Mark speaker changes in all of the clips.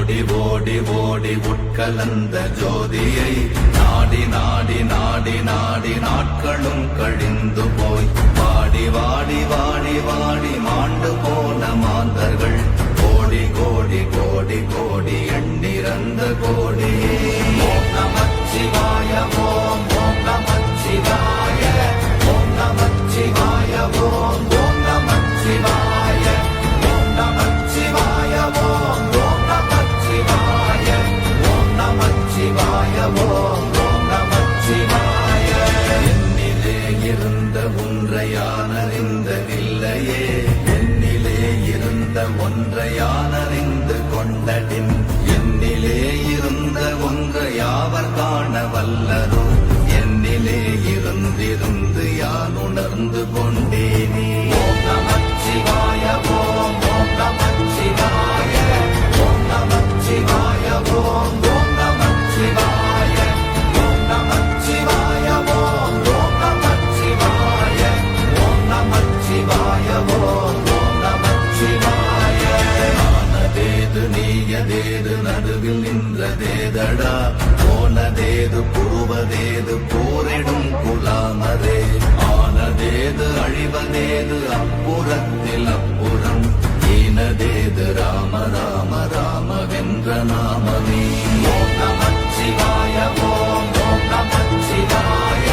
Speaker 1: ஓடி ஓடி ஓடி உட்கலந்த ஜோதியை நாடி நாடி நாடி நாடி நாட்களும் கழிந்து போய் வாடி வாடி வாடி வாடி மாண்டு போன மாந்தர்கள் கோடி கோடி கோடி கோடி எண்ணிறந்த கோடியே ஓம் நமச்சிவாய ஓம் ஓம் நமச்சிவாய ஓம் நமச்சிவாய ஓம் ஓம் நமச்சிவாய ஓம் நமச்சிவாய ஓம் ஓம் நமச்சிவாய ஓம் நமச்சிவாய ஓம் ஓம் நமச்சிவாய என்னிலே இருந்த ஒன்றையானறிந்ததில்லையே என்னிலே இருந்த ஒன்றையானறிந்து கொண்டடின் என்னிலே இருந்த ஒன்று யாவர் காண வல்லரோ என்னிலே இருந்திருந்து யான் உணர்ந்து கொண்டேனே ஓம் நமச்சிவாய ஓம் ஓம் நமச்சிவாய ஓம் நமச்சிவாய ஓம் ஓம் நமச்சிவாய ஓம் நமச்சிவாய ஓம் ஓம் நமச்சிவாய ஓம் நமச்சிவாய ஓம் ஓம் நமச்சிவாய ஆனதேது நீயதேது நடுவில் நின்றதேதடா போனதேது போவதேது போரிடும் குலாமரே ஆனதேது அழிவதேது அப்புறத்தில் அப்புறம் ஈனதேது ராம ராம ராமவென்ற நாமமே ஓம் நமச்சிவாய ஓம் ஓம் நமச்சிவாய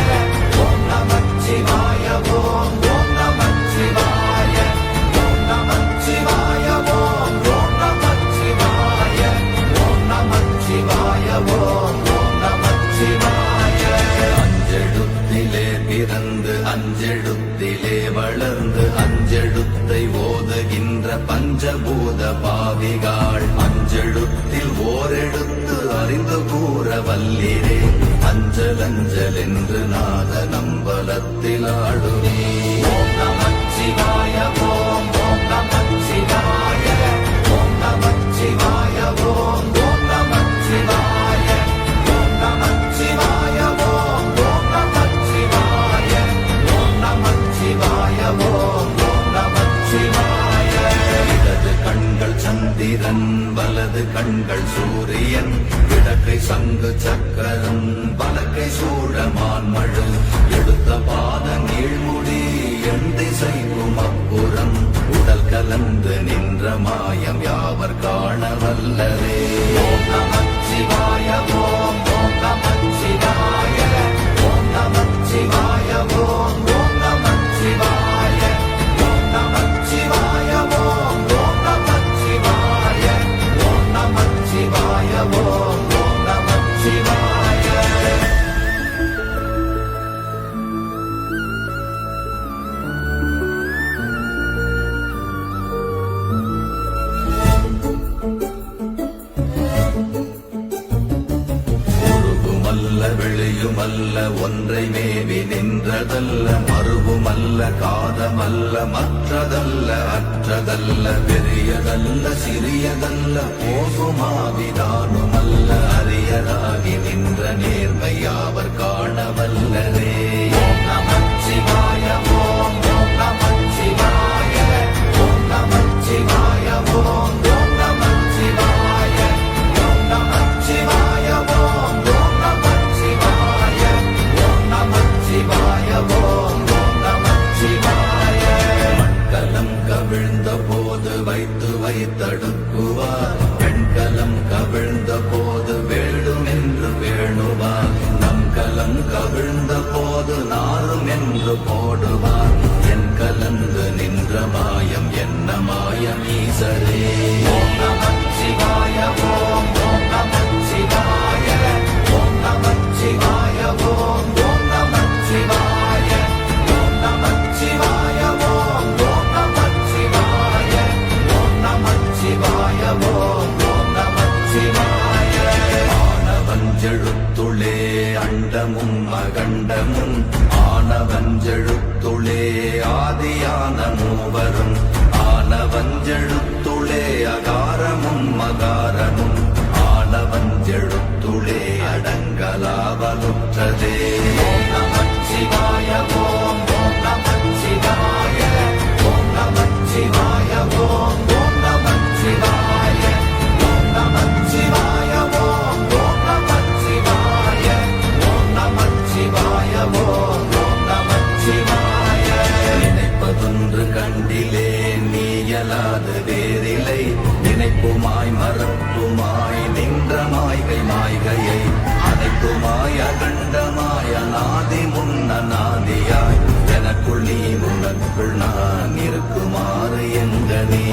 Speaker 1: ஓம் நமச்சிவாய ஓம் ஓம் நமச்சிவாய ஓம் நமச்சிவாய ஓம் ஓம் நமச்சிவாய ஓம் நமச்சிவாய ஓம் ஓம் நமச்சிவாய அஞ்செழுத்திலே பிறந்து அஞ்செழுத்திலே வளர்ந்து அஞ்செழுத்தை ஓதுகின்ற பஞ்சபூத பாவிகாள் அஞ்செழுத்தில் ஓரெழுத்து அறிந்து கூற வல்லிரே அஞ்சல் அஞ்சல் என்று நாத நம்பலத்தில் ஆடுவே ஓம் நமச்சிவாய ஓம் ஓம் நமச்சிவாய ஓம் நமச்சிவாய ஓம் ஓம் நமச்சிவாய ஓம் நமச்சிவாய ஓம் ஓம் நமச்சிவாய ஓம் நமச்சிவாய ஓம் ஓம் நமச்சிவாய இடது கண்கள் சந்திரன் வலது கண்கள் சூரியன் இடக்கை சங்கு சக்கரம் வலக்கை சூழமான் மழு எடுத்த பாத நீழ்முடி எண் திசைக்கும் அப்புறம் உடல் கலந்து நின்ற மாயம் யாவர் காண வல்லரே ஓம் நமச்சிவாய ஓம் ஓம் நமச்சிவாய ஓம் நமச்சிவாய ஓம் ஓம் நமச்சிவாய ஓம் நமச்சிவாய ஓம் ஓம் நமச்சிவாய ஓம் நமச்சிவாய ஓம் ஓம் நமச்சிவாய உருகுமல்ல வெளியுமல்ல ஒன்றை மேவி நின்றதல்ல மறுவுமல்ல காதமல்ல மற்றதல்ல அற்றதல்ல பெரியதல்ல சிறியதல்ல போகுமாவிதானுமல்ல அரியராகி நின்ற நேர்மையாவர் காண வல்லரே ஓம் நமச்சிவாய ஓம் ஓம் நமச்சிவாய ஓம் நமச்சிவாய ஓம் ஓம் நமச்சிவாய ஓம் நமச்சிவாய ஓம் ஓம் நமச்சிவாய ஓம் நமச்சிவாய ஓம் ஓம் நமச்சிவாய மண்கலம் கவிழ்ந்த போது வைத்து வைத்தடுக்குவார் பெண்கலம் கவிழ்ந்த போது வேடும் என்று வேணுவார் நம் கலம் கவிழ்ந்த போது நாரும் என்று போடுவார் என் கலந்து நின்ற மாயம் என்ன மாயம் ஈசரே ஓம் நமச்சிவாய ஓம் ஓம் நமச்சிவாய ஓம் நமச்சிவாய ஓம் ஓம் நமச்சிவாய ஓம் நமச்சிவாய ஓம் ஓம் நமச்சிவாய ஓம் நமச்சிவாய ஓம் ஓம் நமச்சிவாய ஆனவஞ்செழுத்துளே அண்டமும் அகண்டமும் ஆனவஞ்செழுத்துளே ஆதியான மூவரும் ஆனவஞ்செழுத்துளே அகாரமும் மகாரமும் ஆனவஞ்செழுத்துளே அடங்கலாவலுற்றதே ஓம் நமச்சிவாய ஓம் ஓம் நமச்சிவாய ஓம் நமச்சிவாய ஓம் ஓம் நமச்சிவாய ஓம் நமச்சிவாய மறைத்துமாய் மறத்துமாய் நின்ற மாய்கை மாய்கையை அனைத்துமாய் அகண்டமாய் அநாதி முன்ன நாதியாய் எனக்குள் நீ உனக்குள் நான் இருக்குமாறு எங்கனே.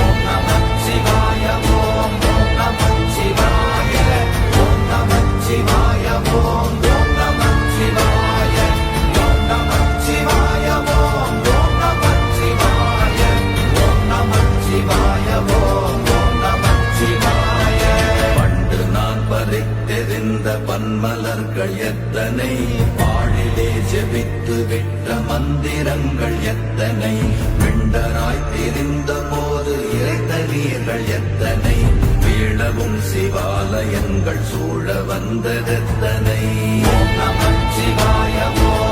Speaker 1: ஓம் நமச்சிவாய ஓம் ஓம் நமச்சிவாய ஓம் நமச்சிவாய ஓம் ஓம் நமச்சிவாய ஓம் நமச்சிவாய ஓம் ஓம் நமச்சிவாய ஓம் நமச்சிவாய ஓம் ஓம் நமச்சிவாய. பண்டு நான் பறித்தெறிந்த பன்மலர்கள் எத்தனை, பாழிலே ஜெபித்து விட்ட மந்திரங்கள் எத்தனை, விண்டராய் திரிந்த போது இறைத்த நீர்கள் எத்தனை, வீழவும் சிவாலயங்கள் சூழ வந்ததெத்தனை. ஓம் நமச்சிவாய ஓம்